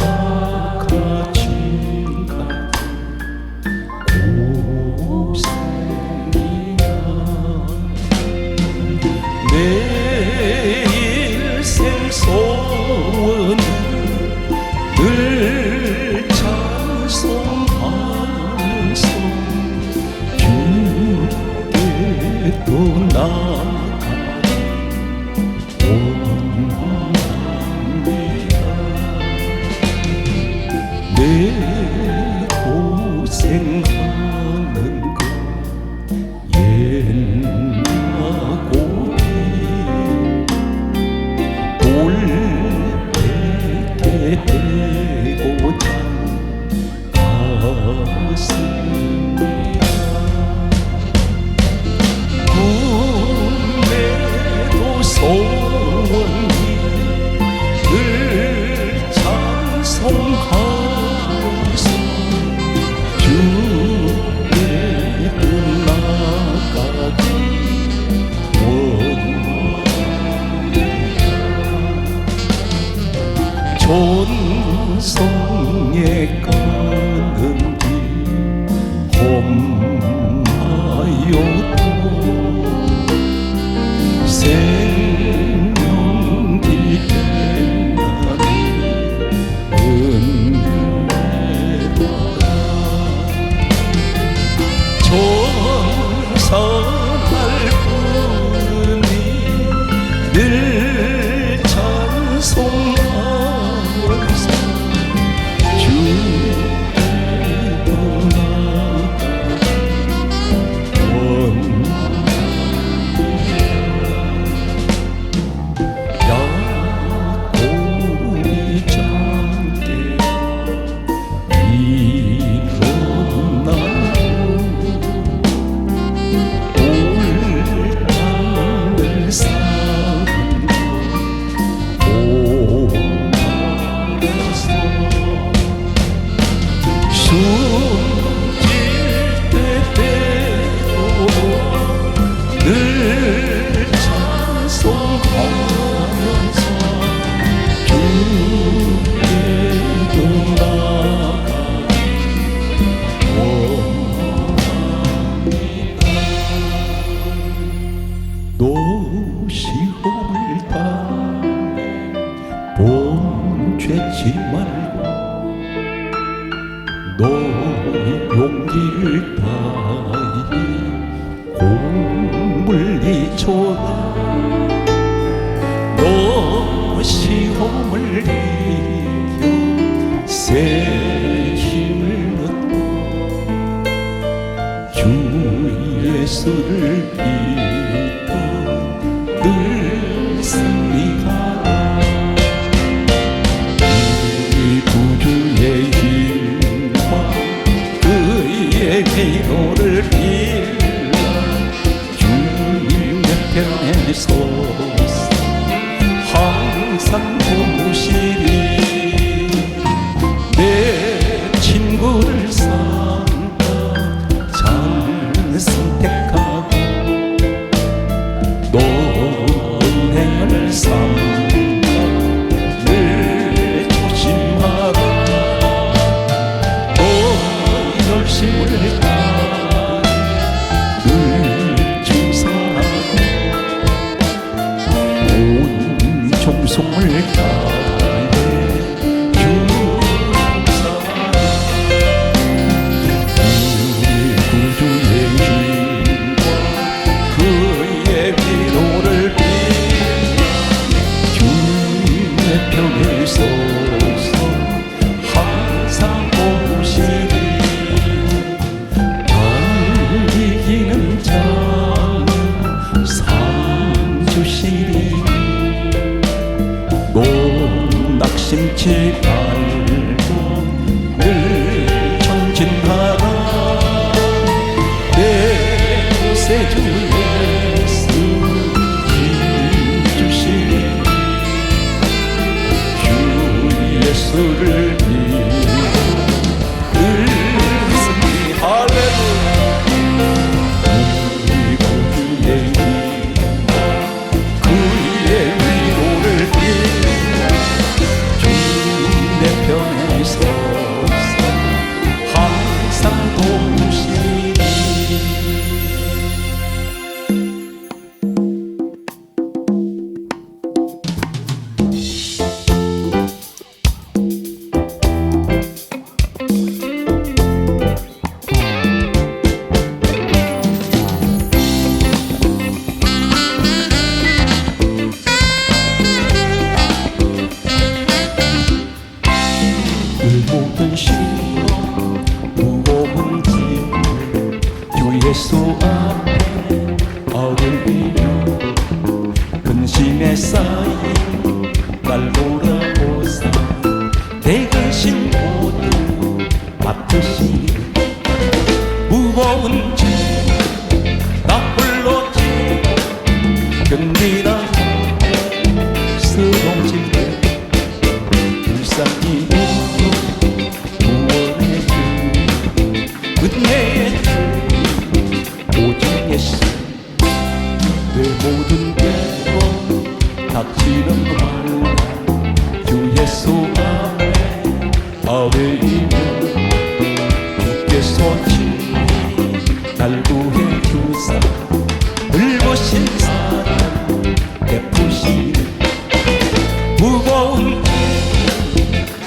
십자가 진가 고생이야. 내 일생 소원은 늘 찬송하면서 주께 떠나가기 원합니다. 내 고생하는 것 옛나고비 돌베개 되고자 갔습니다. 꿈에도 소원이 늘 찬송하면서 주께 나가기 원합니다. 존성에 가는 길 험하여도 생명길 나는 은혜로라. 전사할 뿐이 늘 찬송하면서 주께 나가기 원합니다. 야곱이 잠께 일어나고 올 땅을 사는 고마워서 숨길 때때로 늘 찬송하면서 주께로 나가기 원합니다. 너 시험을 당해 봄죄지 말고 너의 용기를 다해 공을 잊어라. 너 시험을 이겨 새 힘을 얻고 주 예수를 믿고 늘 승리하라. 우리 구주의 힘과 그의 위로를 빌라. 주님의 편에 서서 항상 보시리. 내 친구를 삼가 잘 선택하고 너 은행을 삼가 늘 조심하라. 너 열심을 다해 늘 충성하고 온 정성을 다해 주사하라. 우리 구주의 힘과 그의 위로를 빌라. 주님의 편에 서서 항상 보시리. 잘 이기는 자는 상 주시리. 낙심치 말고 늘 전진하라. 내 구세주 예수 힘주시리. 주 예수를 믿고 늘 승리. 할렐루야. 우리 구주의 힘과 그의 짐에 쌓인 날 돌아보사 내가 신 모두 맡으시니 무거운 짐 나 홀로 지고 견디다 쓰러질 때 불쌍히 웃고 구원의 주 은혜의 주 오직 예수 내 모든 괴로움 닥치는 환난 주 예수 앞에 아뢰이며 주께서 친히 날 구해 주사 불보신 사랑 베푸시네 무거운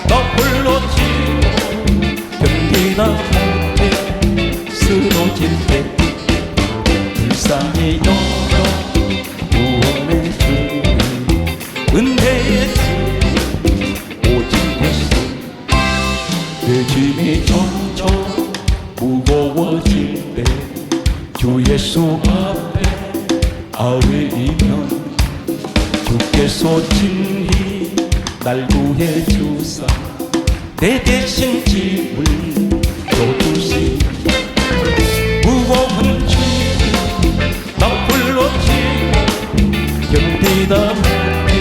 너 홀로 지고 견디다 못해 쓰러질 때 불쌍히 여겨 구원의 주 은혜의 주 오직 예수 내 짐이 점점 무거워질 때 주 예수 앞에 아뢰이면 주께서 친히 날 구해 주사 내 대신 짐을 져주시 무거운 짐 나 홀로 지고 견디다 못해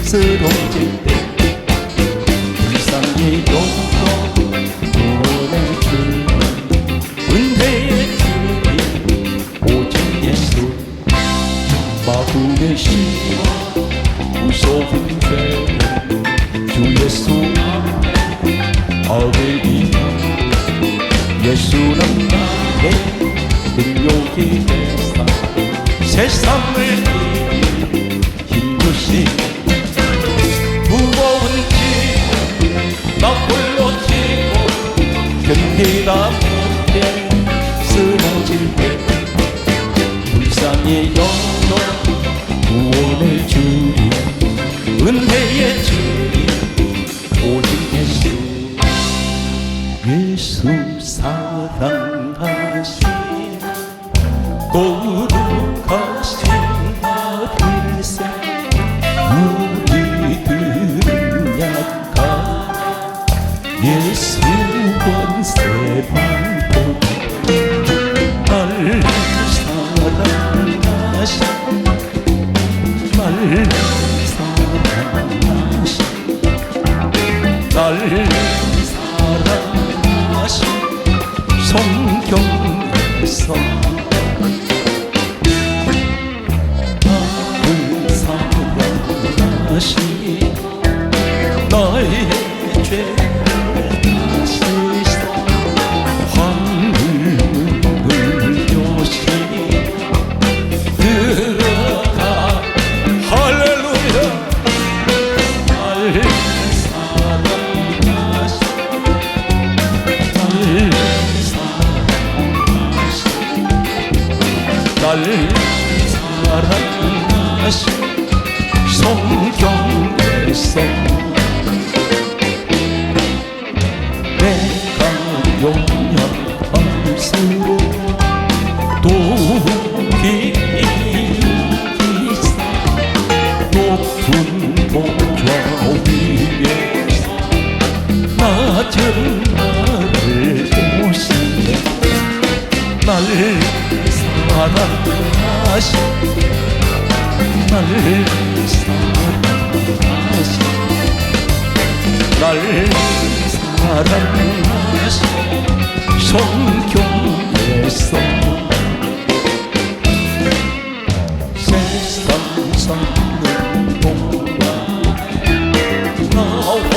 쓰러질 때 불쌍히 여겨 구원의 주 은혜의 주 오직 예수 마음에 심어 무서운 죄 주 예수 앞에 아뢰이며 예수는 나의 능력이 되사 세상을 이기 힘주시 무거운 짐 나 홀로 지고 견디다 못해 쓰러질 때 불쌍히 여겨 구원의 주님 은혜의 주님 오직 예수 예수 사랑하신 거룩하신 아들세 우리들은 약한 예수 권세 받고 날 사랑하신 날 사랑하신 날 사랑하신 성경에서 나를 사랑하신 나의 죄를 다시사 황금을 여시니 들어가 할렐루야 날 사랑하신 날 사랑하신 성경에서 내가 용납할수록 높이 여기사 높은 보좌 위에서 낮은 나를 보시네 날 사랑하신 날 사랑하신 날 사랑하신 성경에서 세상 사는 동안 나와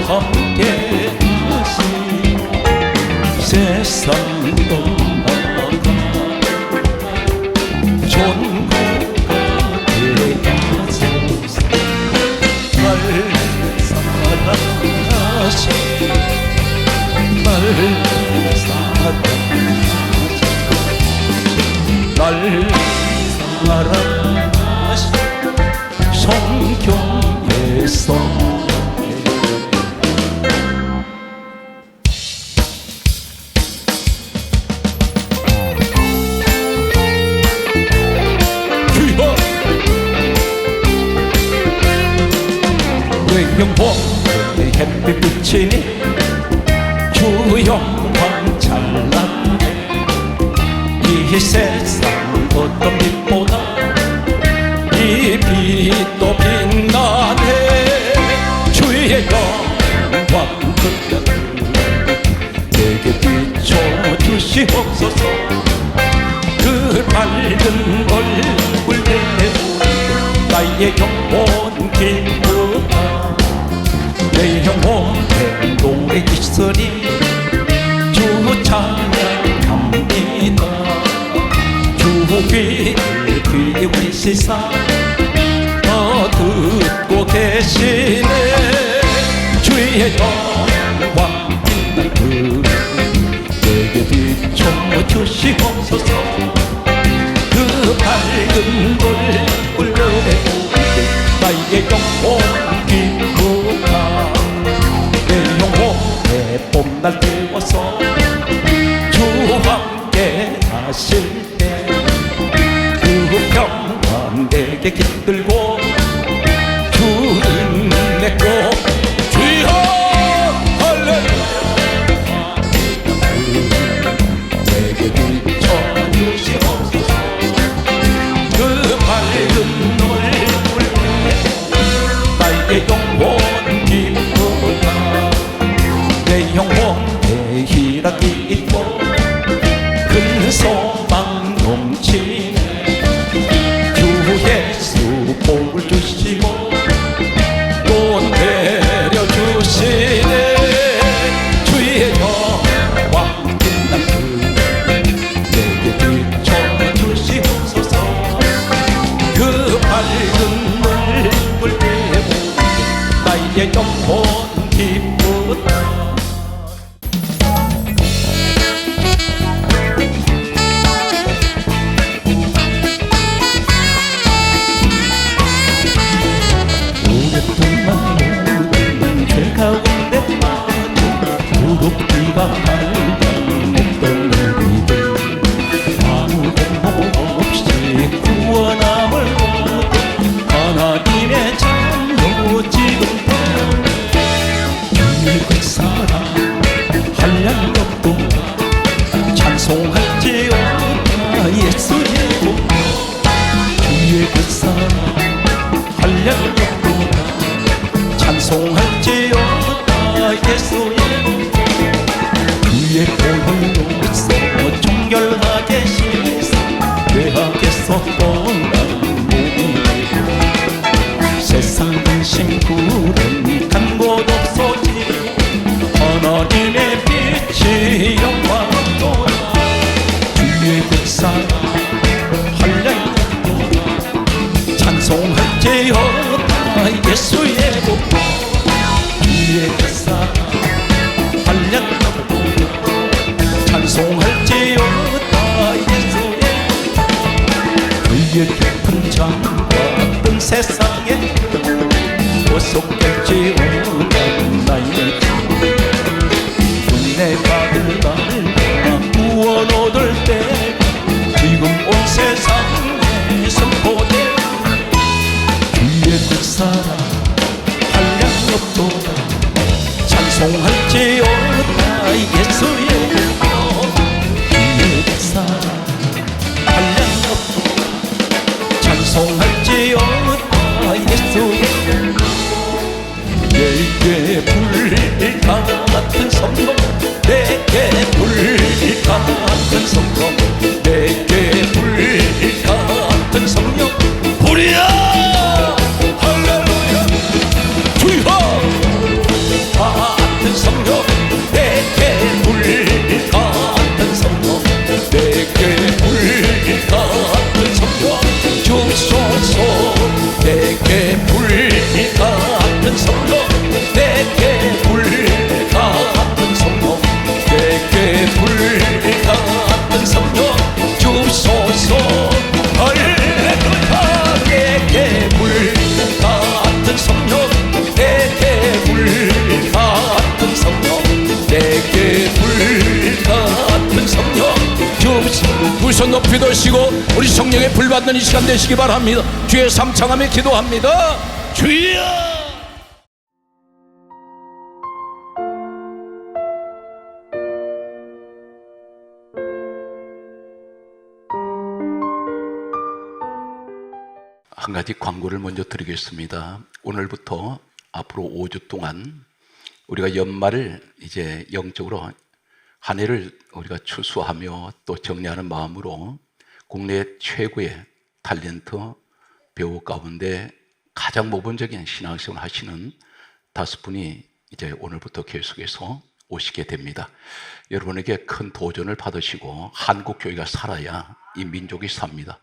함께 하시 세상 떠나가 전부가 되어서 날 사랑하신 날 사랑하신 내 영혼의 햇빛 비치니 주 영광 찬란해. 이 세상 어떤 빛보다 이 빛도 빛나네. 주의 영광 그려 내게 비춰주시옵소서. 그 밝은 얼굴 내고 나의 영혼 기쁘다. 내 영혼에 노래 있으리 주 찬양합니다. 주 귀를 기울이시사 듣고 계시네. 주의 영광 빛나는 내게 비춰주시옵소서. 그 밝은 얼굴 내고 나의 영혼 기쁘다. 내 영혼의 봄날 태워서 주와 함께 하실 때 그 평강 내게 깃들고 주 인내고 주여 할렐루야 내게 비춰주시옵소서. 그 밝은 얼굴 나의 영혼 기쁘다. 내 영혼에 희락이 있고 큰 소망 넘치네. 주 예수 복을 주시고 또 내려주시네. 주의 영광 빛나는 내게 비춰주시옵소서. 그 밝은 얼굴 내고 나의 영혼 기쁘다. 오랫동안 모든 죄 가운데 빠져 무릎기가 닳는 없던 우리들 아무 공허 없이 구원함을 얻은 하나님의 자녀 지금 주의 그 사랑 한량 없도다. 찬송할지어다 예수의 복. 주의 그 사랑 한량 없도다. 찬송할지어다 예수의 복. 주의 보혈로서 정결하게 씻어 죄악에서 떠난 몸이 세상 근심 구름 간 곳 없어지고 하나님의 빛이 영광도다. 주의 그 사랑 한량 없도다. 찬송할지어다 예수의 복. 주의 그 사랑 한량 없도다. 찬송할지어다 예수의 복. 그의 깊은 잠과 같은 세상에 구속될지어다 나의 주. 은혜 받을 날과 구원 얻을 때 지금 온 세상에 선포돼. 주의 그 사랑 한량 없도다. 찬송할지어다 예수의 복. 주의 그 사랑 한량 없도다. 찬송할지어다 예수의 복. 내게 불 같은 성령 내게 불 같은 성령 내게 불 같은 성령 불이야 할렐루야. 주여 같은 성령 내게 불 같은 성령 내게 불 같은 성령 주소서. 내게 불 같은 성령 내게 불 같은 성령 내게 불 같은 성령 주소서. 할렐루야. 내게 불 같은 성령 내게 불 같은 성령 내게 불 같은 성령 주소서. 두 손 높이 드시고 우리 성령의 불 받는 이 시간 되시기 바랍니다. 주의 삼창하며 기도합니다. 주여. 한 가지 광고를 먼저 드리겠습니다. 오늘부터 앞으로 5주 동안 우리가 연말을 이제 영적으로 한 해를 우리가 추수하며 또 정리하는 마음으로 국내 최고의 탤런트 배우 가운데 가장 모범적인 신앙생활을 하시는 5분이 이제 오늘부터 계속해서 오시게 됩니다. 여러분에게 큰 도전을 받으시고 한국 교회가 살아야 이 민족이 삽니다.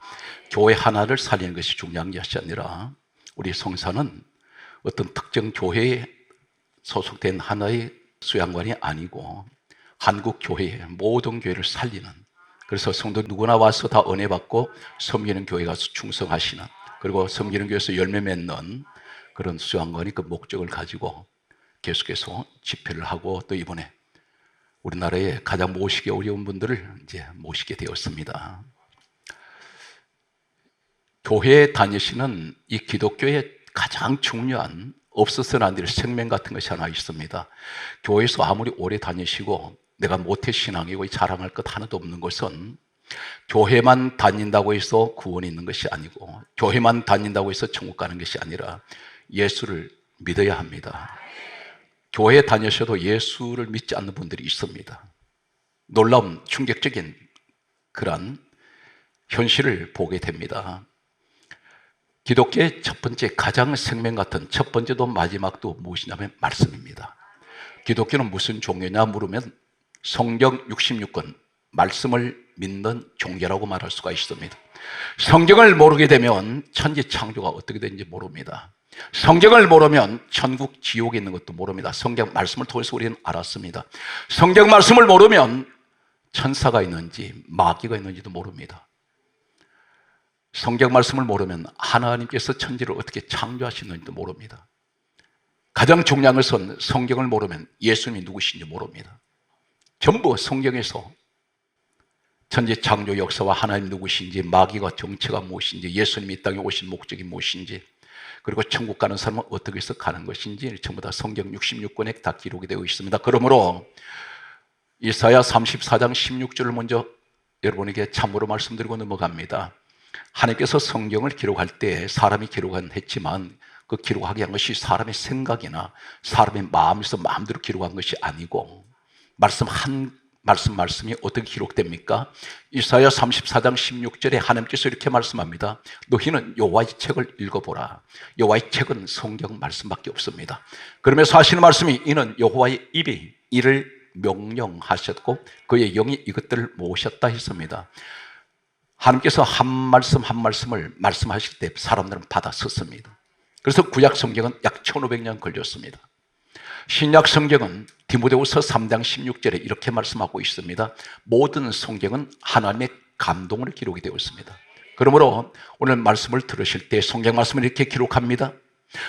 교회 하나를 살리는 것이 중요한 것이 아니라 우리 성사는 어떤 특정 교회에 소속된 하나의 수양관이 아니고 한국 교회의 모든 교회를 살리는, 그래서 성도 누구나 와서 다 은혜 받고 섬기는 교회 가서 충성하시는, 그리고 섬기는 교회에서 열매 맺는 그런 수양관이 그 목적을 가지고 계속해서 집회를 하고 또 이번에 우리나라에 가장 모시기 어려운 분들을 이제 모시게 되었습니다. 교회에 다니시는 이 기독교의 가장 중요한 없어서는 안 될 생명 같은 것이 하나 있습니다. 교회에서 아무리 오래 다니시고 내가 모태신앙이고 자랑할 것 하나도 없는 것은 교회만 다닌다고 해서 구원이 있는 것이 아니고 교회만 다닌다고 해서 천국 가는 것이 아니라 예수를 믿어야 합니다. 교회에 다니셔도 예수를 믿지 않는 분들이 있습니다. 놀라운 충격적인 그런 현실을 보게 됩니다. 기독교의 첫 번째 가장 생명 같은 첫 번째도 마지막도 무엇이냐면 말씀입니다. 기독교는 무슨 종교냐 물으면 성경 66권 말씀을 믿는 종교라고 말할 수가 있습니다. 성경을 모르게 되면 천지 창조가 어떻게 되는지 모릅니다. 성경을 모르면 천국 지옥에 있는 것도 모릅니다. 성경 말씀을 통해서 우리는 알았습니다. 성경 말씀을 모르면 천사가 있는지 마귀가 있는지도 모릅니다. 성경 말씀을 모르면 하나님께서 천지를 어떻게 창조하시는지도 모릅니다. 가장 중요한 것은 성경을 모르면 예수님이 누구신지 모릅니다. 전부 성경에서 천지 창조 역사와 하나님 누구신지, 마귀가 정체가 무엇인지, 예수님이 이 땅에 오신 목적이 무엇인지, 그리고 천국 가는 사람은 어떻게 해서 가는 것인지 전부 다 성경 66권에 다 기록이 되어 있습니다. 그러므로 이사야 34장 16절을 먼저 여러분에게 참고로 말씀드리고 넘어갑니다. 하나님께서 성경을 기록할 때 사람이 기록은 했지만 그 기록하게 한 것이 사람의 생각이나 사람의 마음에서 마음대로 기록한 것이 아니고 말씀 한 말씀이 어떻게 기록됩니까? 이사야 34장 16절에 하나님께서 이렇게 말씀합니다. 너희는 여호와의 책을 읽어보라. 여호와의 책은 성경 말씀밖에 없습니다. 그러면서 하시는 말씀이 이는 여호와의 입이 이를 명령하셨고 그의 영이 이것들을 모으셨다 했습니다. 하나님께서 한 말씀 한 말씀을 말씀하실 때 사람들은 받아 썼습니다. 그래서 구약 성경은 약 1500년 걸렸습니다. 신약 성경은 디모데후서 3장 16절에 이렇게 말씀하고 있습니다. 모든 성경은 하나님의 감동으로 기록이 되어 있습니다. 그러므로 오늘 말씀을 들으실 때 성경 말씀을 이렇게 기록합니다.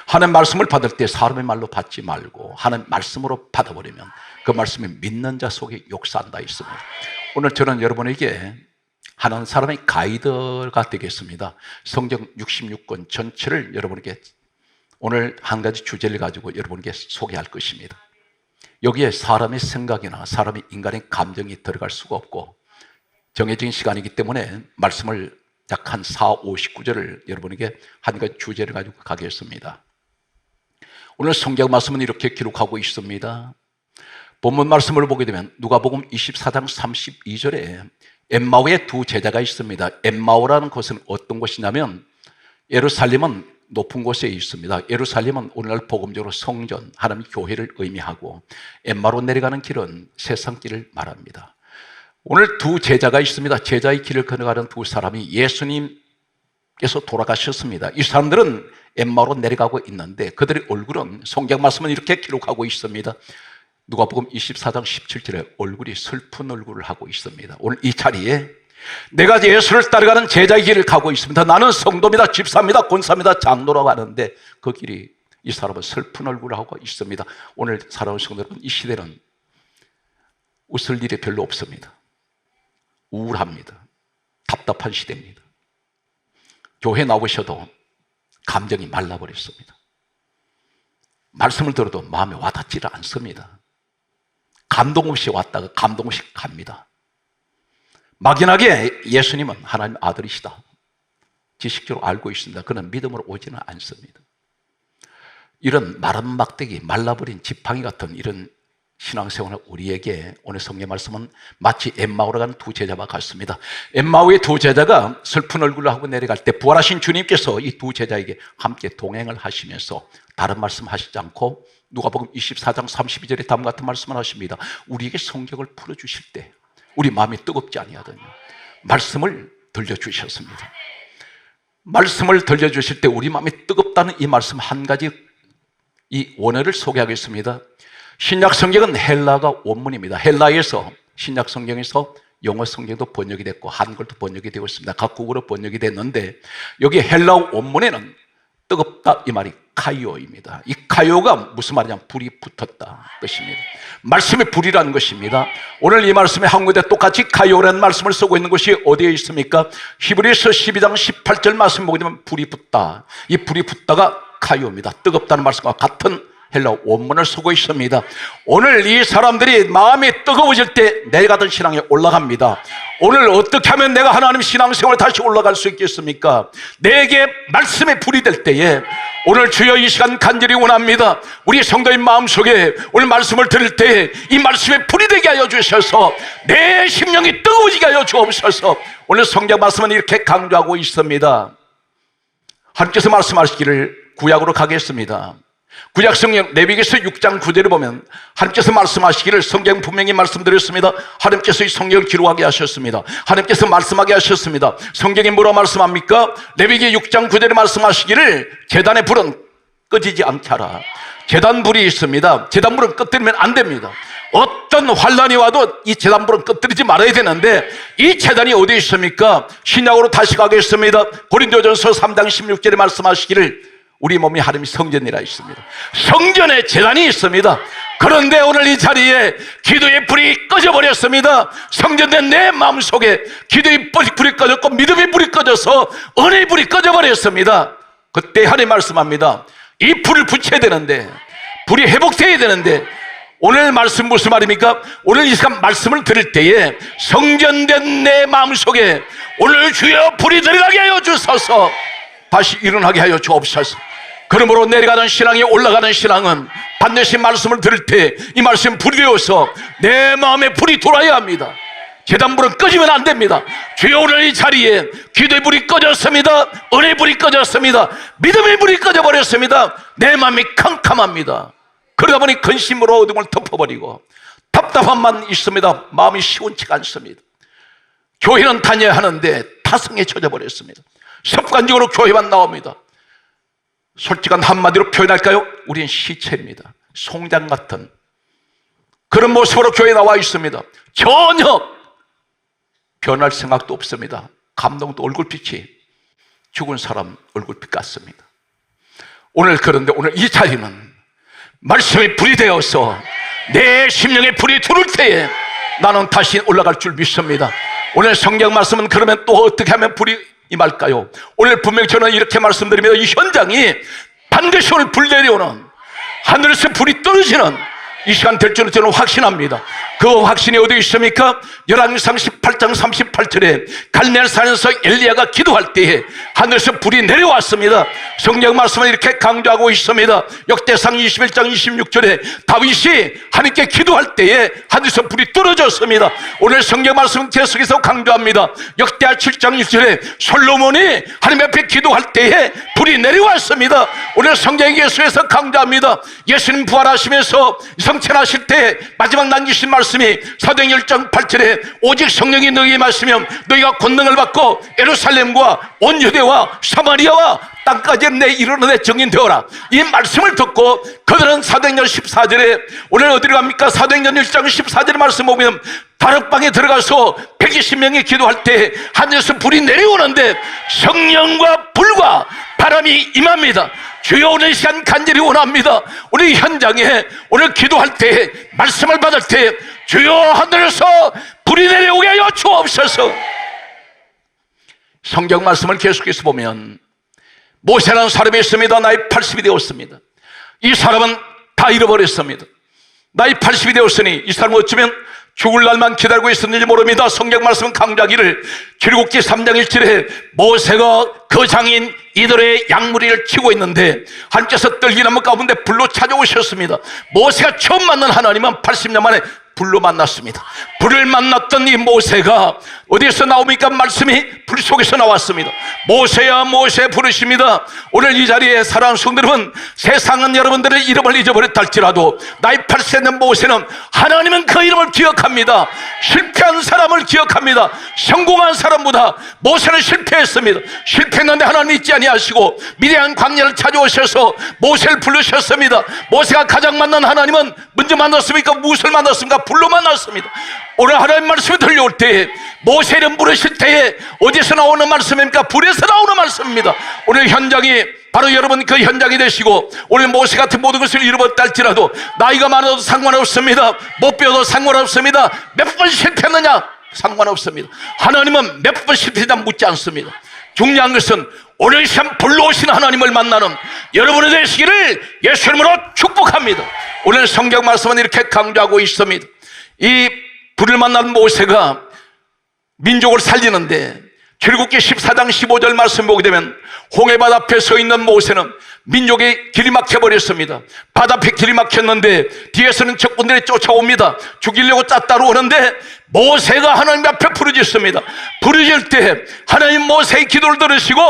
하나님 말씀을 받을 때 사람의 말로 받지 말고 하나님 말씀으로 받아버리면 그 말씀이 믿는 자 속에 역사한다 있습니다. 오늘 저는 여러분에게 하나님 사람의 가이드가 되겠습니다. 성경 66권 전체를 여러분에게 오늘 한 가지 주제를 가지고 여러분에게 소개할 것입니다. 여기에 사람의 생각이나 사람의 인간의 감정이 들어갈 수가 없고 정해진 시간이기 때문에 말씀을 약 한 4, 59절을 여러분에게 한 가지 주제를 가지고 가겠습니다. 오늘 성경 말씀은 이렇게 기록하고 있습니다. 본문 말씀을 보게 되면 누가복음 24장 32절에 엠마오의 두 제자가 있습니다. 엠마오라는 곳은 어떤 곳이냐면 예루살렘은 높은 곳에 있습니다. 예루살렘은 오늘날 복음적으로 성전, 하나님 교회를 의미하고 엠마로 내려가는 길은 세상길을 말합니다. 오늘 두 제자가 있습니다. 제자의 길을 걸어가는 두 사람이 예수님께서 돌아가셨습니다. 이 사람들은 엠마로 내려가고 있는데 그들의 얼굴은 성경 말씀은 이렇게 기록하고 있습니다. 누가복음 24장 17절에 얼굴이 슬픈 얼굴을 하고 있습니다. 오늘 이 자리에 내가 예수를 따라가는 제자의 길을 가고 있습니다. 나는 성도입니다. 집사입니다. 권사입니다. 장로라고 하는데 그 길이 이 사람은 슬픈 얼굴을 하고 있습니다. 오늘 살아온 성도 여러분, 이 시대는 웃을 일이 별로 없습니다. 우울합니다. 답답한 시대입니다. 교회 나오셔도 감정이 말라버렸습니다. 말씀을 들어도 마음에 와닿지를 않습니다. 감동 없이 왔다가 감동 없이 갑니다. 막연하게 예수님은 하나님 아들이시다. 지식적으로 알고 있습니다. 그는 믿음으로 오지는 않습니다. 이런 마른 막대기, 말라버린 지팡이 같은 이런 신앙생활은 우리에게 오늘 성경 말씀은 마치 엠마오로 가는 두 제자와 같습니다. 엠마오의 두 제자가 슬픈 얼굴로 하고 내려갈 때 부활하신 주님께서 이 두 제자에게 함께 동행을 하시면서 다른 말씀 하시지 않고 누가복음 24장 32절에 다음 같은 말씀을 하십니다. 우리에게 성경을 풀어주실 때 우리 마음이 뜨겁지 아니하더니 말씀을 들려주셨습니다. 말씀을 들려주실 때 우리 마음이 뜨겁다는 이 말씀 한 가지 이 원어를 소개하겠습니다. 신약 성경은 헬라가 원문입니다. 헬라에서 신약 성경에서 영어 성경도 번역이 됐고 한글도 번역이 되고 있습니다. 각국어로 번역이 됐는데 여기 헬라 원문에는 뜨겁다 이 말이 카이오입니다. 이 카이오가 무슨 말이냐면 불이 붙었다 뜻입니다. 말씀의 불이라는 것입니다. 오늘 이 말씀에 한국에 똑같이 카이오라는 말씀을 쓰고 있는 것이 어디에 있습니까? 히브리서 12장 18절 말씀 보게 되면 불이 붙다. 이 불이 붙다가 카이오입니다. 뜨겁다는 말씀과 같은 헬라 원문을 쓰고 있습니다. 오늘 이 사람들이 마음이 뜨거워질 때 내가 가던 신앙에 올라갑니다. 오늘 어떻게 하면 내가 하나님 신앙생활에 다시 올라갈 수 있겠습니까? 내게 말씀의 불이 될 때에 오늘 주여 이 시간 간절히 원합니다. 우리 성도의 마음속에 오늘 말씀을 들을 때 이 말씀의 불이 되게 하여 주셔서 내 심령이 뜨거워지게 하여 주옵소서. 오늘 성경 말씀은 이렇게 강조하고 있습니다. 하나님께서 말씀하시기를 구약으로 가겠습니다. 구약 성경 레위기서 6장 9절에 보면 하나님께서 말씀하시기를 성경 분명히 말씀드렸습니다. 하나님께서 이 성경을 기록하게 하셨습니다. 하나님께서 말씀하게 하셨습니다. 성경이 뭐라 말씀합니까? 레위기 6장 9절에 말씀하시기를 제단의 불은 꺼지지 않게 하라. 제단불이 있습니다. 제단불은 꺼뜨리면 안 됩니다. 어떤 환란이 와도 이 제단불은 꺼뜨리지 말아야 되는데 이 제단이 어디에 있습니까? 신약으로 다시 가겠습니다. 고린도전서 3장 16절에 말씀하시기를 우리 몸이 하나님의 성전이라 있습니다. 성전에 제단이 있습니다. 그런데 오늘 이 자리에 기도의 불이 꺼져버렸습니다. 성전된 내 마음속에 기도의 불이 꺼졌고 믿음의 불이 꺼져서 은혜의 불이 꺼져버렸습니다. 그때 하나님 말씀합니다. 이 불을 붙여야 되는데 불이 회복되어야 되는데 오늘 말씀 무슨 말입니까? 오늘 이 시간 말씀을 들을 때에 성전된 내 마음속에 오늘 주여 불이 들어가게 하여 주소서. 다시 일어나게 하여 주옵소서. 그러므로 내려가는 신앙이 올라가는 신앙은 반드시 말씀을 들을 때 이 말씀 불이 되어서 내 마음에 불이 돌아야 합니다. 제단불은 꺼지면 안 됩니다. 주여 오늘 이 자리에 기도의 불이 꺼졌습니다. 은혜의 불이 꺼졌습니다. 믿음의 불이 꺼져버렸습니다. 내 마음이 캄캄합니다. 그러다 보니 근심으로 어둠을 덮어버리고 답답함만 있습니다. 마음이 시원치가 않습니다. 교회는 다녀야 하는데 타성에 젖어버렸습니다. 습관적으로 교회만 나옵니다. 솔직한 한마디로 표현할까요? 우리는 시체입니다. 송장 같은 그런 모습으로 교회에 나와 있습니다. 전혀 변할 생각도 없습니다. 감동도 얼굴빛이 죽은 사람 얼굴빛 같습니다. 그런데 오늘 이 자리는 말씀의 불이 되어서 내 심령의 불이 들어올 때에 나는 다시 올라갈 줄 믿습니다. 오늘 성경 말씀은 그러면 또 어떻게 하면 불이 임할까요? 오늘 분명히 저는 이렇게 말씀드립니다. 이 현장이 반드시 오늘 불 내려오는 하늘에서 불이 떨어지는 이 시간 될 줄은 저는 확신합니다. 그 확신이 어디 있습니까? 열왕기상 18장 38절에 갈멜 산에서 엘리야가 기도할 때에 하늘에서 불이 내려왔습니다. 성경 말씀은 이렇게 강조하고 있습니다. 역대상 21장 26절에 다윗이 하나님께 기도할 때에 하늘에서 불이 떨어졌습니다. 오늘 성경 말씀은 계속해서 강조합니다. 역대하 7장 1절에 솔로몬이 하나님 앞에 기도할 때에 불이 내려왔습니다. 오늘 성경에 계속해서 강조합니다. 예수님 부활하시면서 성천하실 때 마지막 남기신 말씀이 사도행전 1장 8절에 오직 성령이 너희에게 임하시면 너희가 권능을 받고 예루살렘과 온 유대와 사마리아와 땅까지 내 이르는 내 증인 되어라. 이 말씀을 듣고 그들은 사도행전 14절에 오늘 어디로 갑니까? 사도행전 1장 14절의 말씀 보면 다락방에 들어가서 120명이 기도할 때 하늘에서 불이 내려오는데 성령과 불과 바람이 임합니다. 주여 오늘 이 시간 간절히 원합니다. 우리 현장에 오늘 기도할 때 말씀을 받을 때 주여 하늘에서 불이 내려오게 하여 주옵소서. 성경 말씀을 계속해서 보면 모세라는 사람이 있습니다. 나이 80이 되었습니다. 이 사람은 다 잃어버렸습니다. 나이 80이 되었으니 이 사람은 어쩌면 죽을 날만 기다리고 있었는지 모릅니다. 성경 말씀은 강조하기를 출애굽기 3장 1절에 모세가 그 장인 이들의 양무리를 치고 있는데 하나님께서 떨기나무 가운데 불로 찾아오셨습니다. 모세가 처음 만난 하나님은 80년 만에 불로 만났습니다. 불을 만났던 이 모세가 어디에서 나옵니까? 말씀이 불 속에서 나왔습니다. 모세야 모세 부르십니다. 오늘 이 자리에 사랑하는 성도들은 세상은 여러분들의 이름을 잊어버렸다 할지라도 나이 80년 모세는 하나님은 그 이름을 기억합니다. 실패한 사람을 기억합니다. 성공한 사람보다 모세는 실패했습니다. 실패했는데 하나님 잊지 아니하시고 미디안 광야를 찾아오셔서 모세를 부르셨습니다. 모세가 가장 만난 하나님은 먼저 만났습니까? 무엇을 만났습니까? 불로 만났습니다. 오늘 하나님 말씀이 들려올 때에 모세를 부르실 때에 어디서 나오는 말씀입니까? 불에서 나오는 말씀입니다. 오늘 현장이 바로 여러분 그 현장이 되시고 오늘 모세 같은 모든 것을 이루었다 할지라도 나이가 많아도 상관없습니다. 못 배워도 상관없습니다. 몇 번 실패했느냐? 상관없습니다. 하나님은 몇 번 실패했냐 묻지 않습니다. 중요한 것은 오늘 이 시간 불로 오신 하나님을 만나는 여러분이 되시기를 예수 이름으로 축복합니다. 오늘 성경 말씀은 이렇게 강조하고 있습니다. 이 불을 만난 모세가 민족을 살리는데 출애굽기 14장 15절 말씀 보게 되면 홍해바다 앞에 서 있는 모세는 민족의 길이 막혀버렸습니다. 바다 앞에 길이 막혔는데 뒤에서는 적군들이 쫓아옵니다. 죽이려고 따라오는데 모세가 하나님 앞에 부르짖습니다. 부르짖을 때 하나님 모세의 기도를 들으시고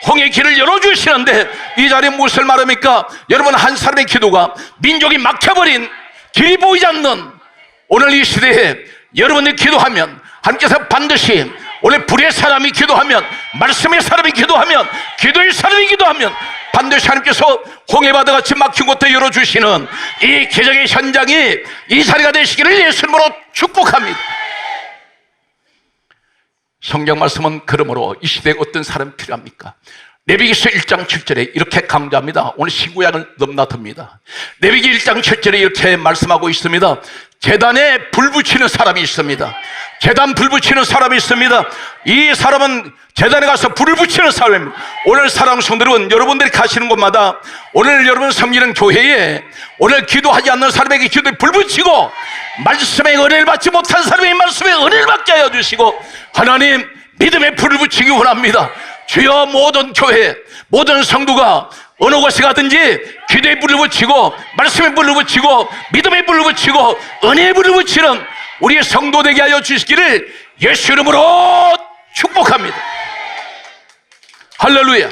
홍해 길을 열어주시는데 이 자리에 무엇을 말합니까? 여러분, 한 사람의 기도가 민족이 막혀버린 길이 보이지 않는 오늘 이 시대에 여러분이 기도하면 하나님께서 반드시 오늘 불의 사람이 기도하면, 말씀의 사람이 기도하면, 기도의 사람이 기도하면 반드시 하나님께서 홍해바다같이 막힌 곳도 열어주시는 이 기적의 현장이 이 자리가 되시기를 예수 이름으로 축복합니다. 성경 말씀은 그러므로 이 시대에 어떤 사람이 필요합니까? 레위기서 1장 7절에 이렇게 강조합니다. 오늘 신구약을 넘나듭니다. 레위기 1장 7절에 이렇게 말씀하고 있습니다. 제단에 불 붙이는 사람이 있습니다. 제단 불 붙이는 사람이 있습니다. 이 사람은 제단에 가서 불을 붙이는 사람입니다. 오늘 사랑하는 성도들은 여러분들이 가시는 곳마다 오늘 여러분 섬기는 교회에 오늘 기도하지 않는 사람에게 기도에 불 붙이고 말씀의 은혜를 받지 못한 사람에게 말씀의 은혜를 받게 하여 주시고 하나님 믿음의 불을 붙이기 원합니다. 주여, 모든 교회 모든 성도가 어느 곳에 가든지 기도의 불을 붙이고 말씀의 불을 붙이고 믿음의 불을 붙이고 은혜의 불을 붙이는 우리의 성도 되게 하여 주시기를 예수 이름으로 축복합니다. 할렐루야.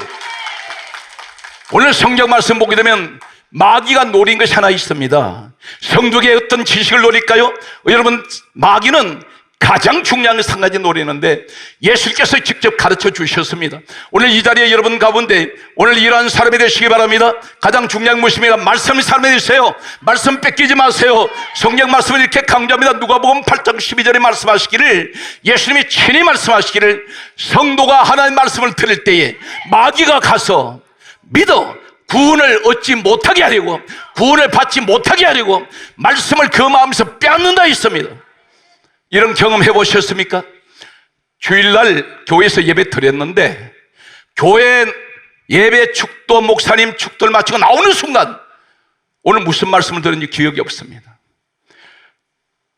오늘 성경 말씀 보게 되면 마귀가 노린 것이 하나 있습니다. 성도의 어떤 지식을 노릴까요? 여러분, 마귀는 가장 중요한 것을 한 가지 노리는데 예수께서 직접 가르쳐 주셨습니다. 오늘 이 자리에 여러분 가운데 오늘 이러한 사람이 되시기 바랍니다. 가장 중요한 것입니다. 말씀의 사람이 되세요. 말씀 뺏기지 마세요. 성경 말씀을 이렇게 강조합니다. 누가복음 8장 12절에 말씀하시기를, 예수님이 친히 말씀하시기를, 성도가 하나님의 말씀을 들을 때에 마귀가 가서 믿어 구원을 얻지 못하게 하려고, 구원을 받지 못하게 하려고 말씀을 그 마음에서 빼앗는다 했습니다. 이런 경험 해보셨습니까? 주일날 교회에서 예배 드렸는데 교회 예배 축도 목사님 축도를 마치고 나오는 순간 오늘 무슨 말씀을 들었는지 기억이 없습니다.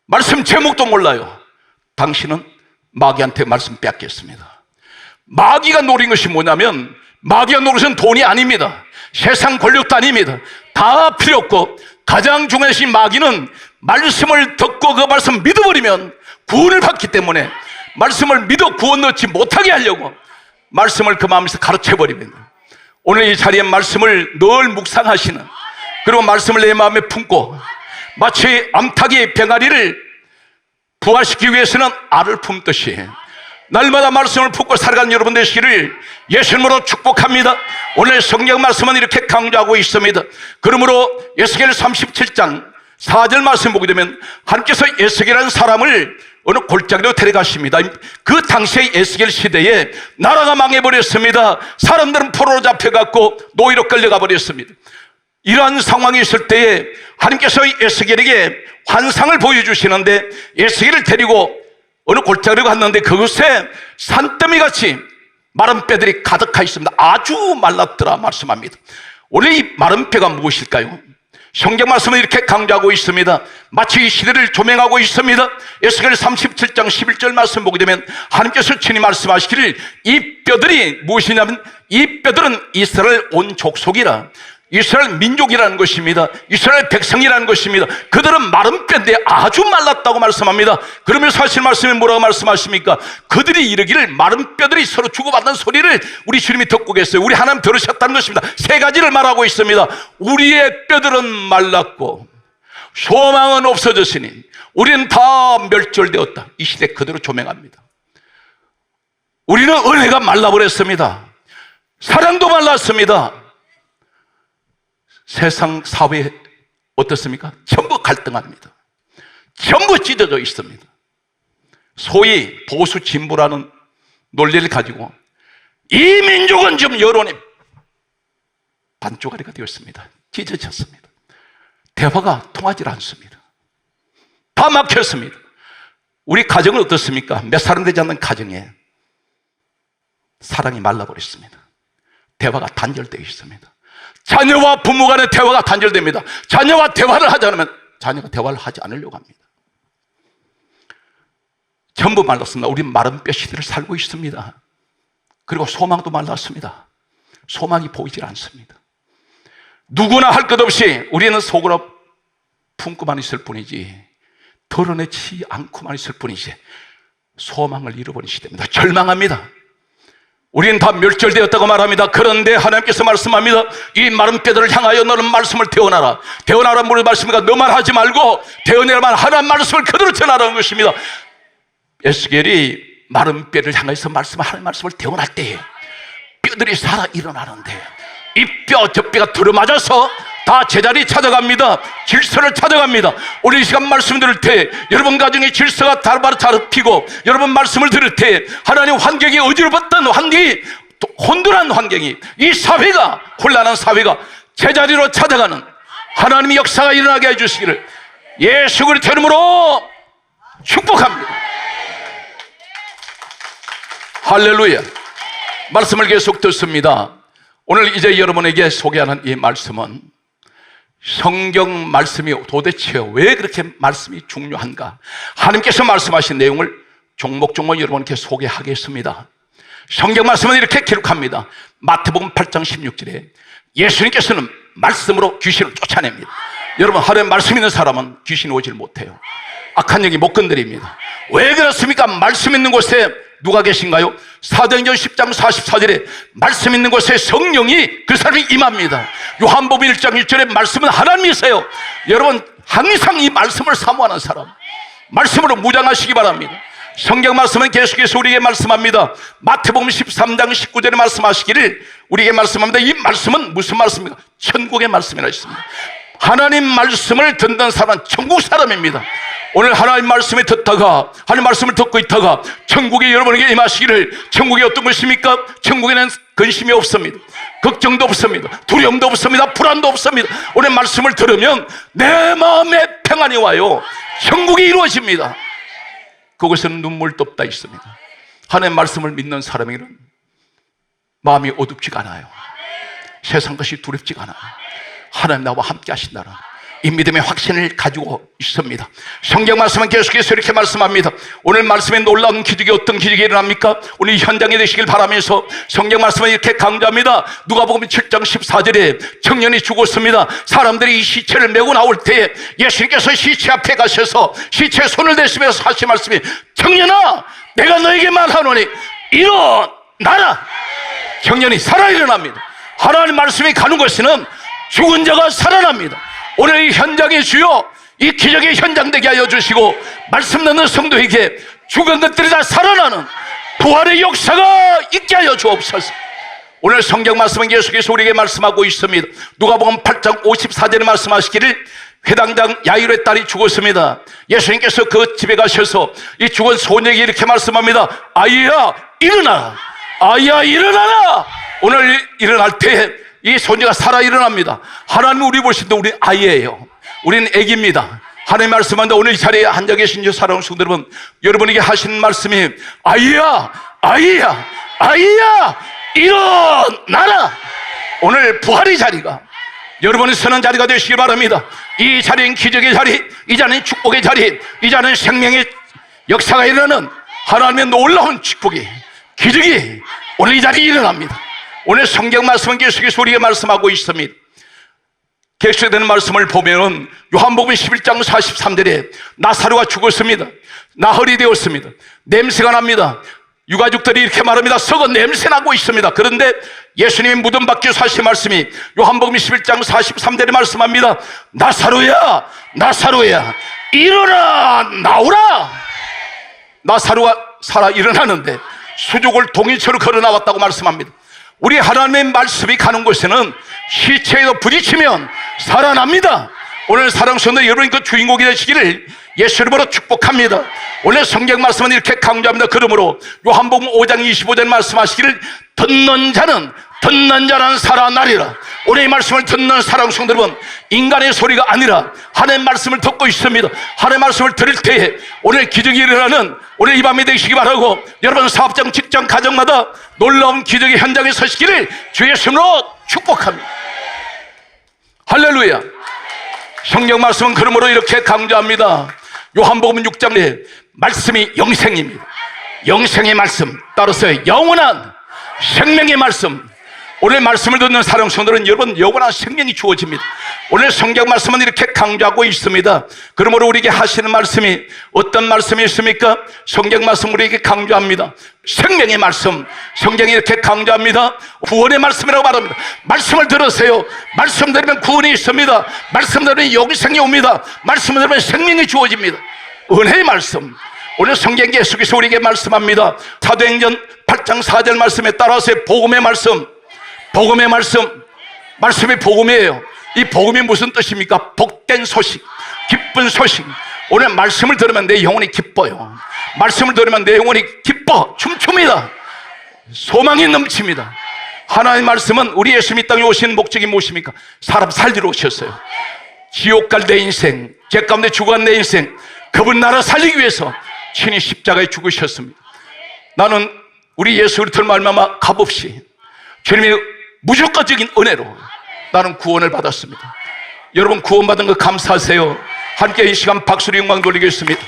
말씀 제목도 몰라요. 당신은 마귀한테 말씀 뺏겼습니다. 마귀가 노린 것이 뭐냐면, 마귀가 노린 것은 돈이 아닙니다. 세상 권력도 아닙니다. 다 필요 없고 가장 중요한 것이 마귀는 말씀을 듣고 그 말씀 믿어버리면 구원을 받기 때문에 말씀을 믿어 구원 얻지 못하게 하려고 말씀을 그 마음에서 가르쳐버립니다. 오늘 이 자리에 말씀을 늘 묵상하시는, 그리고 말씀을 내 마음에 품고 마치 암탉이 병아리를 부화시키기 위해서는 알을 품듯이 날마다 말씀을 품고 살아가는 여러분 되시기를 예수 이름으로 축복합니다. 오늘 성경 말씀은 이렇게 강조하고 있습니다. 그러므로 에스겔 37장 4절 말씀 보게 되면 하나님께서 에스겔이라는 사람을 어느 골짜기로 데려가십니다. 그 당시의 에스겔 시대에 나라가 망해버렸습니다. 사람들은 포로로 잡혀갔고 노예로 끌려가 버렸습니다. 이러한 상황이 있을 때에 하나님께서 에스겔에게 환상을 보여주시는데 에스겔을 데리고 어느 골짜기로 갔는데 그곳에 산더미같이 마른 뼈들이 가득하 있습니다. 아주 말랐더라 말씀합니다. 오늘 이 마른 뼈가 무엇일까요? 성경 말씀은 이렇게 강조하고 있습니다. 마치 이 시대를 조명하고 있습니다. 에스겔 37장 11절 말씀 보게 되면 하나님께서 친히 말씀하시기를 이 뼈들이 무엇이냐면 이 뼈들은 이스라엘 온 족속이라, 이스라엘 민족이라는 것입니다. 이스라엘 백성이라는 것입니다. 그들은 마른 뼈인데 아주 말랐다고 말씀합니다. 그러면서 하신 말씀이 뭐라고 말씀하십니까? 그들이 이르기를 마른 뼈들이 서로 주고받는 소리를 우리 주님이 듣고 계세요. 우리 하나님 들으셨다는 것입니다. 세 가지를 말하고 있습니다. 우리의 뼈들은 말랐고 소망은 없어졌으니 우리는 다 멸절되었다. 이 시대 그대로 조명합니다. 우리는 은혜가 말라버렸습니다. 사랑도 말랐습니다. 세상 사회 어떻습니까? 전부 갈등합니다. 전부 찢어져 있습니다. 소위 보수 진보라는 논리를 가지고 이 민족은 지금 여론의 반쪽짜리가 되었습니다. 찢어졌습니다. 대화가 통하지 않습니다. 다 막혔습니다. 우리 가정은 어떻습니까? 몇 사람 되지 않는 가정에 사랑이 말라버렸습니다. 대화가 단절되어 있습니다. 자녀와 부모 간의 대화가 단절됩니다. 자녀와 대화를 하지 않으면 자녀가 대화를 하지 않으려고 합니다. 전부 말랐습니다. 우리는 마른 뼈 시대를 살고 있습니다. 그리고 소망도 말랐습니다. 소망이 보이질 않습니다. 누구나 할 것 없이 우리는 속으로 품고만 있을 뿐이지 드러내지 않고만 있을 뿐이지 소망을 잃어버린 시대입니다. 절망합니다. 우리는 다 멸절되었다고 말합니다. 그런데 하나님께서 말씀합니다. 이 마른 뼈들을 향하여 너는 말씀을 태어나라. 태어나라 무슨 말씀입니까? 너만 하지 말고 태어내라만 하나님 말씀을 그대로 전하라는 것입니다. 에스겔이 마른 뼈를 향해서 하나님 말씀을 태어날 때 뼈들이 살아 일어나는데 이 뼈 저 뼈가 들어맞아서 다 제자리 찾아갑니다. 질서를 찾아갑니다. 오늘 이 시간 말씀 들을 때 여러분 가정의 질서가 바로 잡히고 여러분 말씀을 들을 때 하나님 환경이 어지럽었던 환경이 혼돈한 환경이 이 사회가 혼란한 사회가 제자리로 찾아가는 하나님의 역사가 일어나게 해주시기를 예수 그리스도 이름으로 축복합니다. 할렐루야. 말씀을 계속 듣습니다. 오늘 이제 여러분에게 소개하는 이 말씀은 성경 말씀이 도대체 왜 그렇게 말씀이 중요한가? 하나님께서 말씀하신 내용을 종목종목 여러분께 소개하겠습니다. 성경 말씀은 이렇게 기록합니다. 마태복음 8장 16절에 예수님께서는 말씀으로 귀신을 쫓아냅니다. 여러분, 하나님 말씀 있는 사람은 귀신이 오질 못해요. 악한 영이 못 건드립니다. 왜 그렇습니까? 말씀 있는 곳에 누가 계신가요? 사도행전 10장 44절에 말씀 있는 곳에 성령이 그 사람이 임합니다. 요한복음 1장 1절에 말씀은 하나님이세요. 여러분, 항상 이 말씀을 사모하는 사람, 말씀으로 무장하시기 바랍니다. 성경 말씀은 계속해서 우리에게 말씀합니다. 마태복음 13장 19절에 말씀하시기를 우리에게 말씀합니다. 이 말씀은 무슨 말씀입니까? 천국의 말씀이라 했습니다. 하나님 말씀을 듣는 사람은 천국 사람입니다. 오늘 하나님 말씀을 듣다가 하나님 말씀을 듣고 있다가 천국이 여러분에게 임하시기를. 천국이 어떤 것입니까? 천국에는 근심이 없습니다. 걱정도 없습니다. 두려움도 없습니다. 불안도 없습니다. 오늘 말씀을 들으면 내 마음에 평안이 와요. 천국이 이루어집니다. 그곳에는 눈물도 없다 있습니다. 하나님 말씀을 믿는 사람에게는 마음이 어둡지가 않아요. 세상 것이 두렵지가 않아요. 하나님 나와 함께 하신다라 이 믿음의 확신을 가지고 있습니다. 성경 말씀은 계속해서 이렇게 말씀합니다. 오늘 말씀에 놀라운 기적이 어떤 기적이 일어납니까? 오늘 현장에 되시길 바라면서 성경 말씀은 이렇게 강조합니다. 누가복음 7장 14절에 청년이 죽었습니다. 사람들이 이 시체를 메고 나올 때 예수님께서 시체 앞에 가셔서 시체에 손을 대시면서 하신 말씀이 청년아 내가 너에게 말하노니 일어나라. 청년이 살아 일어납니다. 하나님 말씀이 가는 곳에는 죽은 자가 살아납니다. 오늘 이 현장의 주여 이 기적의 현장 되게 하여 주시고 말씀 듣는 성도에게 죽은 것들이 다 살아나는 부활의 역사가 있게 하여 주옵소서. 오늘 성경 말씀은 계속해서 우리에게 말씀하고 있습니다. 누가복음 8장 54절에 말씀하시기를 회당장 야이로의 딸이 죽었습니다. 예수님께서 그 집에 가셔서 이 죽은 소녀에게 이렇게 말씀합니다. 아이야 일어나라. 아이야 일어나라. 오늘 일어날 때 이 소녀가 살아 일어납니다. 하나님 우리 보실 때 우리 아이예요. 우리는 애기입니다. 하나님 말씀한데 오늘 이 자리에 앉아 계신 저 사랑하는 성도 여러분, 여러분에게 하신 말씀이 아이야 아이야 아이야 일어나라. 오늘 부활의 자리가 여러분의 서는 자리가 되시기 바랍니다. 이 자리는 기적의 자리, 이 자리는 축복의 자리, 이 자리는 생명의 역사가 일어나는 하나님의 놀라운 축복이, 기적이 오늘 이 자리에 일어납니다. 오늘 성경 말씀은 계속해서 우리에게 말씀하고 있습니다. 계속되는 말씀을 보면 요한복음 11장 43절에 나사로가 죽었습니다. 나흘이 되었습니다. 냄새가 납니다. 유가족들이 이렇게 말합니다. 썩은 냄새 나고 있습니다. 그런데 예수님이 무덤 밖에서 하신 말씀이 요한복음 11장 43절에 말씀합니다. 나사로야, 나사로야, 일어나 나오라. 나사로가 살아 일어나는데 수족을 동이처럼 걸어 나왔다고 말씀합니다. 우리 하나님의 말씀이 가는 곳에는 시체에도 부딪히면 살아납니다. 오늘 사랑하는 성도 여러분, 그 주인공이 되시기를 예수 이름으로 축복합니다. 오늘 성경 말씀은 이렇게 강조합니다. 그러므로 요한복음 5장 25절 말씀하시기를 듣는 자는 살아나리라. 오늘 이 말씀을 듣는 사랑하는 성도 여러분, 인간의 소리가 아니라 하나님의 말씀을 듣고 있습니다. 하나님의 말씀을 들을 때에 오늘 기적이 일어나는 오늘 이 밤이 되시기 바라고, 여러분 사업장, 직장, 가정마다 놀라운 기적의 현장에 서시기를 주의 이름으로 축복합니다. 할렐루야. 성경 말씀은 그러므로 이렇게 강조합니다. 요한복음 6장에 말씀이 영생입니다. 영생의 말씀, 따라서 영원한 생명의 말씀. 오늘 말씀을 듣는 사랑하는 성도들은 여러분 영원한 생명이 주어집니다. 오늘 성경 말씀은 이렇게 강조하고 있습니다. 그러므로 우리에게 하시는 말씀이 어떤 말씀이 있습니까? 성경 말씀 우리에게 강조합니다. 생명의 말씀, 성경이 이렇게 강조합니다. 구원의 말씀이라고 말합니다. 말씀을 들으세요. 말씀 들으면 구원이 있습니다. 말씀 들으면 영생이 옵니다. 말씀 들으면 생명이 주어집니다. 은혜의 말씀. 오늘 성경 계속해서 우리에게 말씀합니다. 사도행전 8장 4절 말씀에 따라서 복음의 말씀, 복음의 말씀, 말씀이 복음이에요. 이 복음이 무슨 뜻입니까? 복된 소식, 기쁜 소식. 오늘 말씀을 들으면 내 영혼이 기뻐요. 말씀을 들으면 내 영혼이 기뻐 춤춥니다. 소망이 넘칩니다. 하나님의 말씀은 우리 예수님이 땅에 오신 목적이 무엇입니까? 사람 살리러 오셨어요. 지옥 갈 내 인생, 죄 가운데 죽어간 내 인생, 그분 나라 살리기 위해서 친히 십자가에 죽으셨습니다. 나는 우리 예수 그리스도를 말미암아 값없이 주님의 무조건적인 은혜로 나는 구원을 받았습니다. 여러분 구원받은 거 감사하세요. 함께 이 시간 박수로 영광 돌리겠습니다.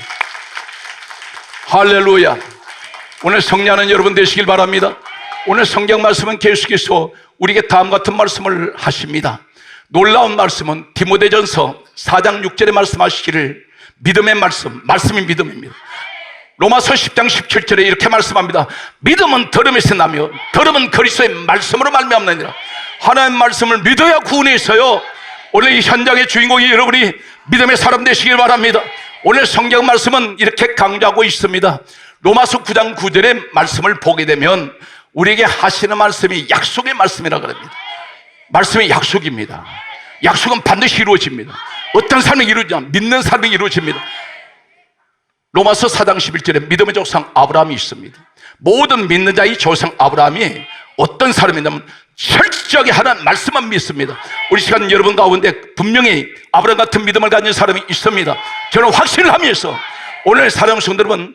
할렐루야. 오늘 성령하는 여러분 되시길 바랍니다. 오늘 성경 말씀은 계속해서 우리에게 다음 같은 말씀을 하십니다. 놀라운 말씀은 디모데전서 4장 6절에 말씀하시기를 믿음의 말씀, 말씀이 믿음입니다. 로마서 10장 17절에 이렇게 말씀합니다. 믿음은 들음에서 나며 들음은 그리스도의 말씀으로 말미암느니라. 하나님의 말씀을 믿어야 구원이 있어요. 오늘 이 현장의 주인공이 여러분이 믿음의 사람 되시길 바랍니다. 오늘 성경 말씀은 이렇게 강조하고 있습니다. 로마서 9장 9절의 말씀을 보게 되면 우리에게 하시는 말씀이 약속의 말씀이라고 합니다. 말씀이 약속입니다. 약속은 반드시 이루어집니다. 어떤 사람이 이루어지냐? 믿는 사람이 이루어집니다. 로마서 4장 11절에 믿음의 조상 아브라함이 있습니다. 모든 믿는 자의 조상 아브라함이 어떤 사람이냐면 철저하게 하나님 말씀만 믿습니다. 우리 시간 여러분 가운데 분명히 아브라함 같은 믿음을 가진 사람이 있습니다. 저는 확신을 하면서 오늘 사랑하는 성도 여러분,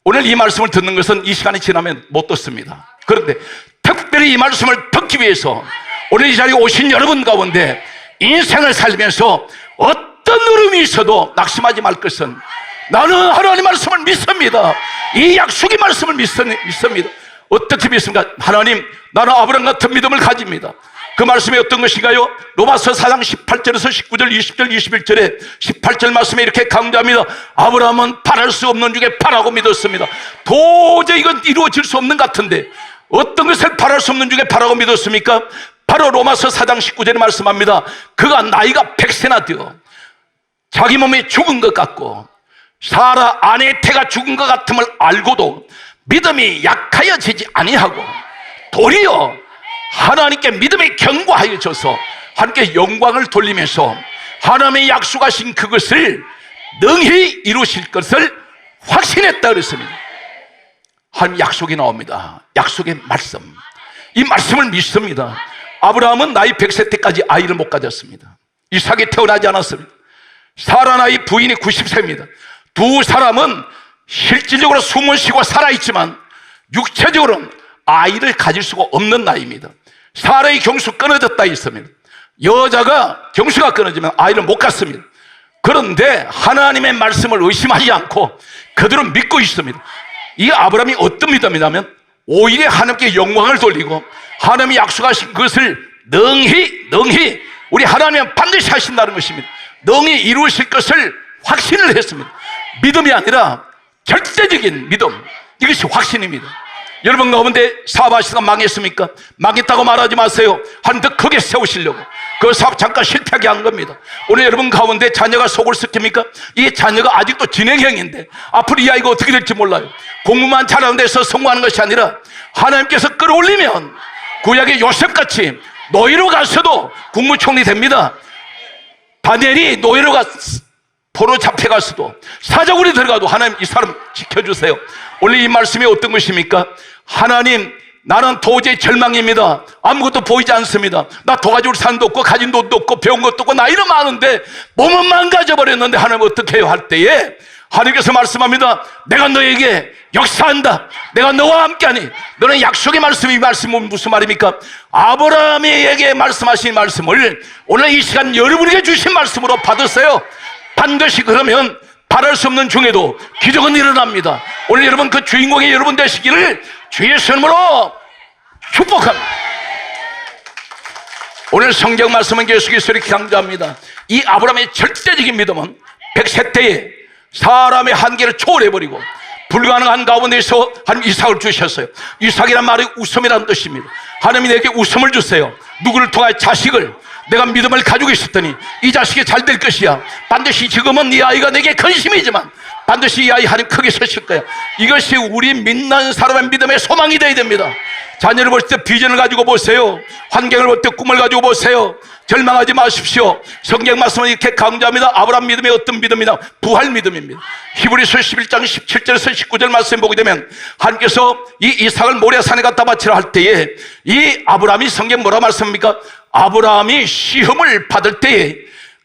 오늘 이 말씀을 듣는 것은 이 시간이 지나면 못 듣습니다. 그런데 특별히 이 말씀을 듣기 위해서 오늘 이 자리에 오신 여러분 가운데 인생을 살면서 어떤 어려움이 있어도 낙심하지 말 것은 나는 하나님 말씀을 믿습니다. 이 약속의 말씀을 믿습니다. 어떻게 믿습니까? 하나님, 나는 아브라함 같은 믿음을 가집니다. 그 말씀이 어떤 것인가요? 로마서 4장 18절에서 19절, 20절, 21절에 18절 말씀에 이렇게 강조합니다. 아브라함은 바랄 수 없는 중에 바라고 믿었습니다. 도저히 이건 이루어질 수 없는 것 같은데 어떤 것을 바랄 수 없는 중에 바라고 믿었습니까? 바로 로마서 4장 19절에 말씀합니다. 그가 나이가 100세나 되어 자기 몸이 죽은 것 같고 사라 아내의 태가 죽은 것 같음을 알고도 믿음이 약하여지지 아니하고 도리어 하나님께 믿음에 견고하여져서 하나님께 영광을 돌리면서 하나님의 약속하신 그것을 능히 이루실 것을 확신했다 그랬습니다. 하나님 약속이 나옵니다. 약속의 말씀, 이 말씀을 믿습니다. 아브라함은 나이 100세 때까지 아이를 못 가졌습니다. 이삭이 태어나지 않았습니다. 사라 나이 부인이 90세입니다. 두 사람은 실질적으로 숨을 쉬고 살아있지만 육체적으로는 아이를 가질 수가 없는 나이입니다. 사라의 경수 끊어졌다 있습니다. 여자가 경수가 끊어지면 아이를 못 갖습니다. 그런데 하나님의 말씀을 의심하지 않고 그대로 믿고 있습니다. 이 아브라함이 어떤 믿음이냐면 오히려 하나님께 영광을 돌리고 하나님이 약속하신 것을 능히 우리 하나님은 반드시 하신다는 것입니다. 능히 이루실 것을 확신을 했습니다. 믿음이 아니라 절대적인 믿음, 이것이 확신입니다. 여러분 가운데 사업하시다가 망했습니까? 망했다고 말하지 마세요. 한 더 크게 세우시려고 그 사업 잠깐 실패하게 한 겁니다. 오늘 여러분 가운데 자녀가 속을 썩힙니까? 이 자녀가 아직도 진행형인데 앞으로 이 아이가 어떻게 될지 몰라요. 공부만 잘하는 데서 성공하는 것이 아니라 하나님께서 끌어올리면 구약의 요셉같이 노예로 가서도 국무총리 됩니다. 다니엘이 노예로 포로 잡혀갔어도 사자굴에 들어가도 하나님 이 사람 지켜주세요. 오늘 이 말씀이 어떤 것입니까? 하나님, 나는 도저히 절망입니다. 아무것도 보이지 않습니다. 나 도가지고 산 돈도 없고 가진 돈도 없고 배운 것도 없고 나이는 많은데 몸은 망가져버렸는데 하나님 어떻게 해요? 할 때에 하나님께서 말씀합니다. 내가 너에게 역사한다. 내가 너와 함께하니. 너는 약속의 말씀이, 이 말씀은 무슨 말입니까? 아브라함에게 말씀하신 말씀을 오늘 이 시간 여러분에게 주신 말씀으로 받으세요. 반드시 그러면 바랄 수 없는 중에도 기적은 일어납니다. 오늘 여러분 그 주인공이 여러분 되시기를 주의 이름으로 축복합니다. 오늘 성경 말씀은 계속해서 이렇게 강조합니다. 이 아브라함의 절대적인 믿음은 100세 때에 사람의 한계를 초월해버리고 불가능한 가운데서 하나님 이삭을 주셨어요. 이삭이란 말이 웃음이라는 뜻입니다. 하나님이 내게 웃음을 주세요. 누구를 통하여 자식을 내가 믿음을 가지고 있었더니 이 자식이 잘 될 것이야. 반드시 지금은 이 아이가 내게 근심이지만 반드시 이 아이 하나님 크게 쓰실 거야. 이것이 우리 믿는 사람의 믿음의 소망이 되어야 됩니다. 자녀를 볼 때 비전을 가지고 보세요. 환경을 볼 때 꿈을 가지고 보세요. 절망하지 마십시오. 성경 말씀은 이렇게 강조합니다. 아브라함 믿음이 어떤 믿음이냐? 부활 믿음입니다. 히브리서 11장 17절에서 19절 말씀 보게 되면 하나님께서 이 이삭을 모리아산에 갖다 바치라 할 때에 이 아브라함이 성경 뭐라 말씀합니까? 아브라함이 시험을 받을 때에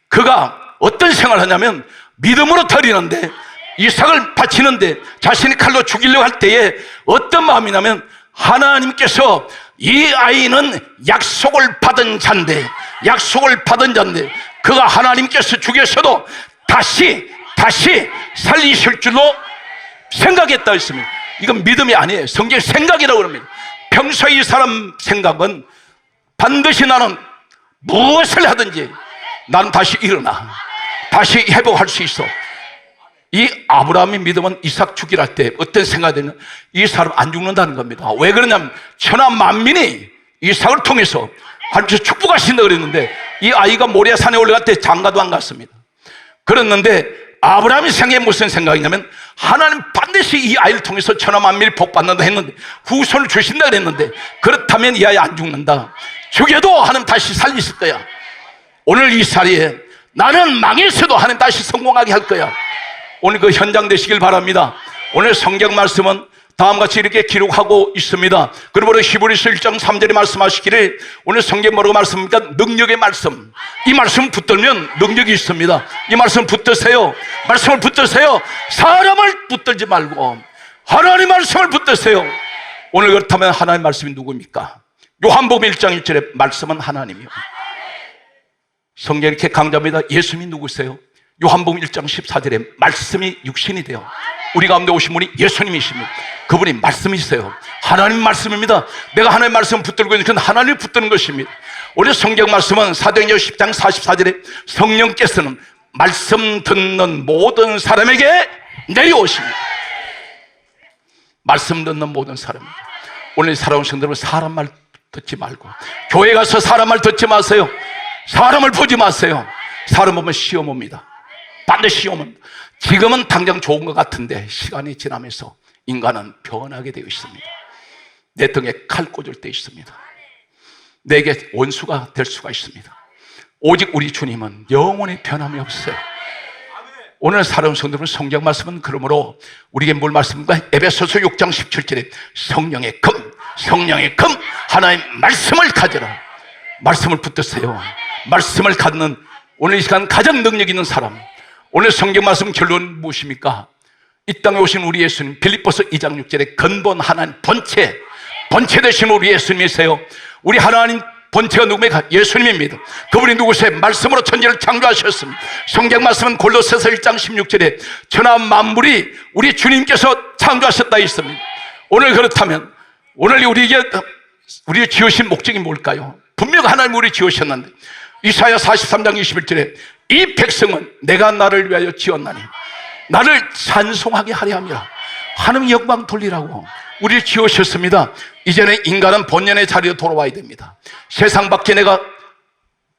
그가 어떤 생각을 하냐면 믿음으로 드리는데 이삭을 바치는데 자신이 칼로 죽이려고 할 때에 어떤 마음이냐면 하나님께서 이 아이는 약속을 받은 자인데 그가 하나님께서 죽였어도 다시 살리실 줄로 생각했다 했습니다. 이건 믿음이 아니에요. 성경 생각이라고 합니다. 평소에 이 사람 생각은 반드시 나는 무엇을 하든지 나는 다시 일어나 다시 회복할 수 있어. 이 아브라함의 믿음은 이삭 죽이라 할 때 어떤 생각이 되냐? 이 사람 안 죽는다는 겁니다. 왜 그러냐면 천하 만민이 이삭을 통해서 하나님께서 축복하신다 그랬는데 이 아이가 모리아산에 올라갈 때 장가도 안 갔습니다. 그랬는데 아브라함이 생각에 무슨 생각이냐면 하나님 반드시 이 아이를 통해서 천하 만민이 복받는다 했는데 후손을 주신다 그랬는데 그렇다면 이 아이 안 죽는다. 죽여도 하나님 다시 살리실 거야. 오늘 이 자리에 나는 망했어도 하나님 다시 성공하게 할 거야. 오늘 그 현장 되시길 바랍니다. 오늘 성경 말씀은 다음같이 이렇게 기록하고 있습니다. 그러므로 히브리서 1장 3절에 말씀하시기를 오늘 성경 뭐라고 말씀합니까? 능력의 말씀. 이 말씀 붙들면 능력이 있습니다. 이 말씀 붙드세요. 말씀을 붙드세요. 사람을 붙들지 말고 하나님 말씀을 붙드세요. 오늘 그렇다면 하나님 말씀이 누구입니까? 요한복음 1장 1절에 말씀은 하나님이요. 성경 이렇게 강조합니다. 예수님이 누구세요? 요한복음 1장 14절에 말씀이 육신이 되어 우리 가운데 오신 분이 예수님이십니다. 그분이 말씀이세요. 하나님 말씀입니다. 내가 하나님 말씀 붙들고 있는 건 하나님을 붙드는 것입니다. 우리 성경 말씀은 사도행전 10장 44절에 성령께서는 말씀 듣는 모든 사람에게 내려오십니다. 말씀 듣는 모든 사람입니다. 오늘 살아온 성도들은 사람 말 듣지 말고 교회 가서 사람 말 듣지 마세요. 사람을 보지 마세요. 사람 보면 시험 옵니다. 반드시 시험 옵니다. 지금은 당장 좋은 것 같은데 시간이 지나면서 인간은 변하게 되어 있습니다. 내 등에 칼 꽂을 때 있습니다. 내게 원수가 될 수가 있습니다. 오직 우리 주님은 영원히 변함이 없어요. 오늘 살아온 성도들은 성경 말씀은 그러므로 우리에게 뭘 말씀인가? 에베소서 6장 17절에 성령의 금 하나님 말씀을 가져라. 말씀을 붙드세요. 말씀을 갖는 오늘 이 시간 가장 능력 있는 사람, 오늘 성경 말씀 결론 무엇입니까? 이 땅에 오신 우리 예수님, 빌립보서 2장 6절에 근본 하나님 본체 되신 우리 예수님이세요. 우리 하나님 본체가 누굽니까? 예수님입니다. 그분이 누구세요? 말씀으로 천지를 창조하셨습니다. 성경 말씀은 골로새서 1장 16절에 천하 만물이 우리 주님께서 창조하셨다 있습니다. 오늘 그렇다면 오늘 우리에게 우리 지으신 목적이 뭘까요? 분명 하나님 우리 지으셨는데 이사야 43장 21절에 이 백성은 내가 나를 위하여 지었나니 나를 찬송하게 하려 함이라. 하나님 영광 돌리라고 우리를 지으셨습니다. 이제는 인간은 본연의 자리로 돌아와야 됩니다. 세상 밖에 내가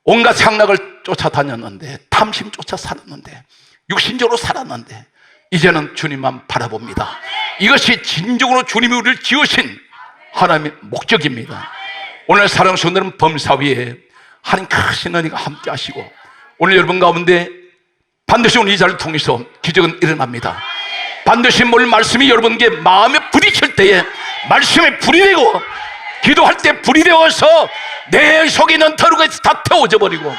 온갖 상락을 쫓아다녔는데 탐심 쫓아 살았는데 육신적으로 살았는데 이제는 주님만 바라봅니다. 이것이 진정으로 주님이 우리를 지으신 하나님의 목적입니다. 오늘 사랑하는 성도들은 범사위에 하나님 크신 은혜가 함께 하시고 오늘 여러분 가운데 반드시 오늘 이 자리를 통해서 기적은 일어납니다. 반드시 오늘 말씀이 여러분께 마음에 부딪힐 때에 말씀에 불이 되고 기도할 때 불이 되어서 내 속에 있는 더러운 것이 다 태워져 버리고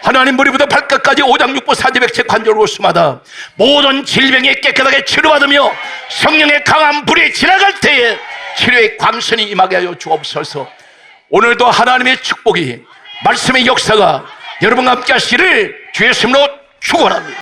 하나님 머리부터 발끝까지 오장육부 사지백체 관절 옷마다 모든 질병에 깨끗하게 치료받으며 성령의 강한 불이 지나갈 때에 치료의 광선이 임하게 하여 주옵소서. 오늘도 하나님의 축복이 말씀의 역사가 여러분과 함께 하시기를 주의 이름으로 축원합니다.